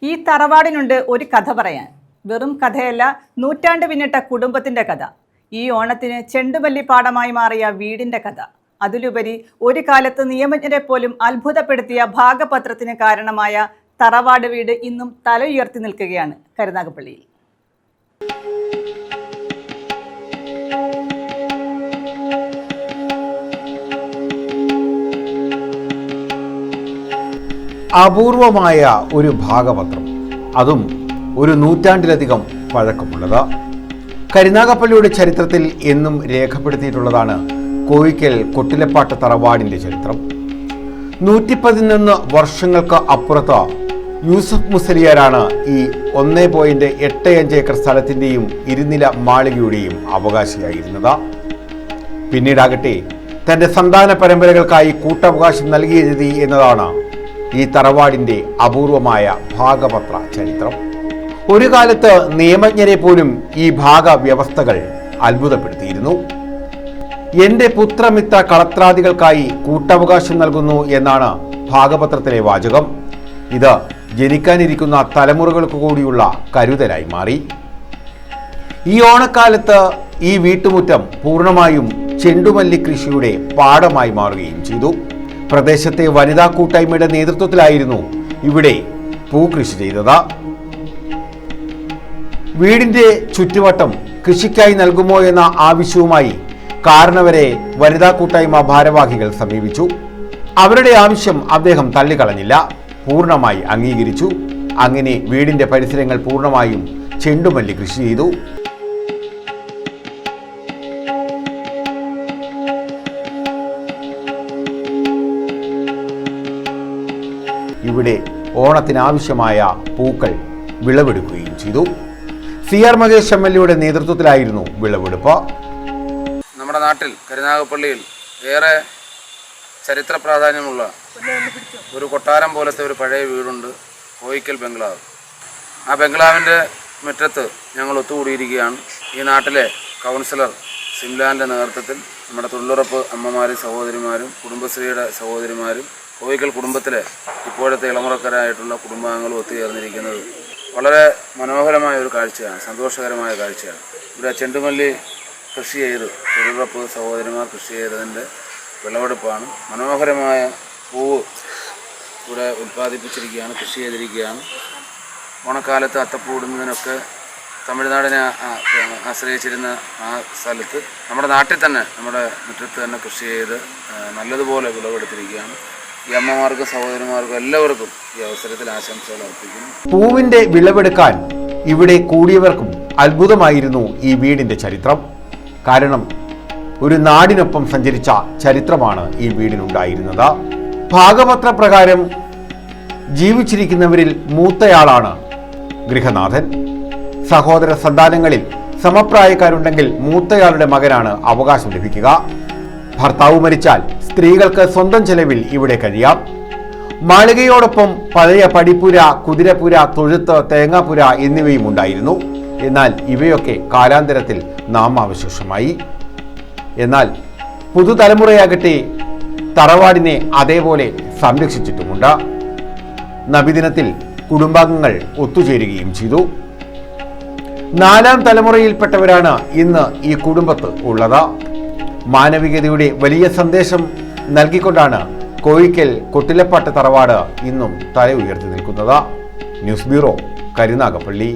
ഈ തറവാടിനുണ്ട് ഒരു കഥ പറയാൻ. വെറും കഥയല്ല, നൂറ്റാണ്ട് പിന്നിട്ട കുടുംബത്തിൻ്റെ കഥ. ഈ ഓണത്തിന് ചെണ്ടുമല്ലിപ്പാടമായി മാറിയ വീടിൻ്റെ കഥ. അതിലുപരി ഒരു കാലത്ത് നിയമജ്ഞരെ പോലും അത്ഭുതപ്പെടുത്തിയ ഭാഗപത്രത്തിന് കാരണമായ തറവാട് വീട് ഇന്നും തല ഉയർത്തി നിൽക്കുകയാണ് കരുനാഗപ്പള്ളിയിൽ. അപൂർവമായ ഒരു ഭാഗപത്രം, അതും ഒരു നൂറ്റാണ്ടിലധികം പഴക്കമുള്ളത്. കരുനാഗപ്പള്ളിയുടെ ചരിത്രത്തിൽ എന്നും രേഖപ്പെടുത്തിയിട്ടുള്ളതാണ് കോയിക്കൽ കൊട്ടിലപ്പാട്ട് തറവാടിൻ്റെ ചരിത്രം. 111 വർഷങ്ങൾക്ക് അപ്പുറത്ത് യൂസഫ് മുസലിയാരാണ് ഈ 1.85 ഏക്കർ സ്ഥലത്തിൻ്റെയും ഇരുനില മാളികയുടെയും അവകാശിയായിരുന്നത്. പിന്നീടാകട്ടെ തൻ്റെ സന്താന പരമ്പരകൾക്കായി കൂട്ടവകാശം നൽകിയെഴുതി എന്നതാണ് ഈ തറവാടിൻ്റെ അപൂർവമായ ഭാഗപത്ര ചരിത്രം. ഒരു കാലത്ത് നിയമജ്ഞരെ പോലും ഈ ഭാഗവ്യവസ്ഥകൾ അത്ഭുതപ്പെടുത്തിയിരുന്നു. എൻ്റെ പുത്രമിത്ര കളത്രാദികൾക്കായി കൂട്ടവകാശം നൽകുന്നു എന്നാണ് ഭാഗപത്രത്തിലെ വാചകം. ഇത് ജനിക്കാനിരിക്കുന്ന തലമുറകൾക്ക് കൂടിയുള്ള കരുതലായി മാറി. ഈ ഓണക്കാലത്ത് ഈ വീട്ടുമുറ്റം പൂർണ്ണമായും ചെണ്ടുമല്ലി കൃഷിയുടെ പാടമായി മാറുകയും ചെയ്തു. പ്രദേശത്തെ വനിതാ കൂട്ടായ്മയുടെ നേതൃത്വത്തിലായിരുന്നു ഇവിടെ പൂക്കൃഷി ചെയ്തത്. വീടിന്റെ ചുറ്റുവട്ടം കൃഷിക്കായി നൽകുമോ എന്ന ആവശ്യവുമായി കാരണവരെ വനിതാ കൂട്ടായ്മ ഭാരവാഹികൾ സമീപിച്ചു. അവരുടെ ആവശ്യം അദ്ദേഹം തള്ളിക്കളഞ്ഞില്ല, പൂർണ്ണമായി അംഗീകരിച്ചു. അങ്ങനെ വീടിന്റെ പരിസരങ്ങൾ പൂർണ്ണമായും ചെണ്ടുമല്ലി കൃഷി ചെയ്തു. ഇവിടെ ഓണത്തിനാവശ്യമായ പൂക്കൾ വിളവെടുക്കുകയും ചെയ്തു. CR മഹേഷ് MLA നേതൃത്വത്തിലായിരുന്നു വിളവെടുപ്പ്. നമ്മുടെ നാട്ടിൽ കരുനാഗപ്പള്ളിയിൽ ഏറെ ചരിത്ര പ്രാധാന്യമുള്ള ഒരു കൊട്ടാരം പോലത്തെ ഒരു പഴയ വീടുണ്ട്, കോയിക്കൽ ബംഗ്ലാവ്. ആ ബംഗ്ലാവിൻ്റെ മുറ്റത്ത് ഞങ്ങൾ ഒത്തുകൂടിയിരിക്കുകയാണ്. ഈ നാട്ടിലെ കൗൺസിലർ സിംലാൻ്റെ നേതൃത്വത്തിൽ നമ്മുടെ തൊഴിലുറപ്പ് അമ്മമാരും സഹോദരിമാരും കുടുംബശ്രീയുടെ സഹോദരിമാരും കോയിക്കൽ കുടുംബത്തിലെ ഇപ്പോഴത്തെ ഇളമുറക്കാരായിട്ടുള്ള കുടുംബാംഗങ്ങളും ഒത്തുചേർന്നിരിക്കുന്നത് വളരെ മനോഹരമായ ഒരു കാഴ്ചയാണ്, സന്തോഷകരമായ കാഴ്ചയാണ്. ഇവിടെ ചെണ്ടുമല്ലി കൃഷി ചെയ്ത് തൊഴിലുറപ്പ് സഹോദരിമാർ കൃഷി ചെയ്തതിൻ്റെ വിളവെടുപ്പാണ്. മനോഹരമായ പൂവ് ഇവിടെ ഉൽപ്പാദിപ്പിച്ചിരിക്കുകയാണ്, കൃഷി ചെയ്തിരിക്കുകയാണ്. ഓണക്കാലത്ത് അത്തപ്പൂടുന്നതിനൊക്കെ തമിഴ്നാടിനെ ആശ്രയിച്ചിരുന്ന ആ സ്ഥലത്ത് നമ്മുടെ നാട്ടിൽ തന്നെ നമ്മുടെ മുറ്റത്ത് തന്നെ കൃഷി ചെയ്ത് നല്ലതുപോലെ വിളവെടുത്തിരിക്കുകയാണ്. ഈ അമ്മമാർക്കും സഹോദരന്മാർക്കും എല്ലാവർക്കും ഈ അവസരത്തിൽ ആശംസകൾ അർപ്പിക്കുന്നു. പൂവിന്റെ വിളവെടുക്കാൻ ഇവിടെ കൂടിയവർക്കും അത്ഭുതമായിരുന്നു ഈ വീടിന്റെ ചരിത്രം. കാരണം ഒരു നാടിനൊപ്പം സഞ്ചരിച്ച ചരിത്രമാണ് ഈ വീടിനുണ്ടായിരുന്നത്. ഭാഗപത്ര പ്രകാരം ജീവിച്ചിരിക്കുന്നവരിൽ മൂത്തയാളാണ് ഗൃഹനാഥൻ. സഹോദര സന്താനങ്ങളിൽ സമപ്രായക്കാരുണ്ടെങ്കിൽ മൂത്തയാളുടെ മകനാണ് അവകാശം ലഭിക്കുക. ഭർത്താവ് മരിച്ചാൽ സ്ത്രീകൾക്ക് സ്വന്തം ചെലവിൽ ഇവിടെ കഴിയാം. മാളികയോടൊപ്പം പഴയ പടിപ്പുര, കുതിരപ്പുര, തൊഴുത്ത്, തേങ്ങാപ്പുര എന്നിവയും ഉണ്ടായിരുന്നു. എന്നാൽ ഇവയൊക്കെ കാലാന്തരത്തിൽ നാമാവശേഷമായി. എന്നാൽ പുതുതലമുറയാകട്ടെ തറവാടിനെ അതേപോലെ സംരക്ഷിച്ചിട്ടുമുണ്ട്. നബിദിനത്തിൽ കുടുംബാംഗങ്ങൾ ഒത്തുചേരുകയും ചെയ്തു. 4ാം തലമുറയിൽപ്പെട്ടവരാണ് ഇന്ന് ഈ കുടുംബത്ത് ഉള്ളത്. മാനവികതയുടെ വലിയ സന്ദേശം നൽകിക്കൊണ്ടാണ് കോയിക്കൽ കൊട്ടിലപ്പാട്ട് തറവാട് ഇന്നും തല ഉയർത്തി നിൽക്കുന്നത്. News bureau, Karunagappally.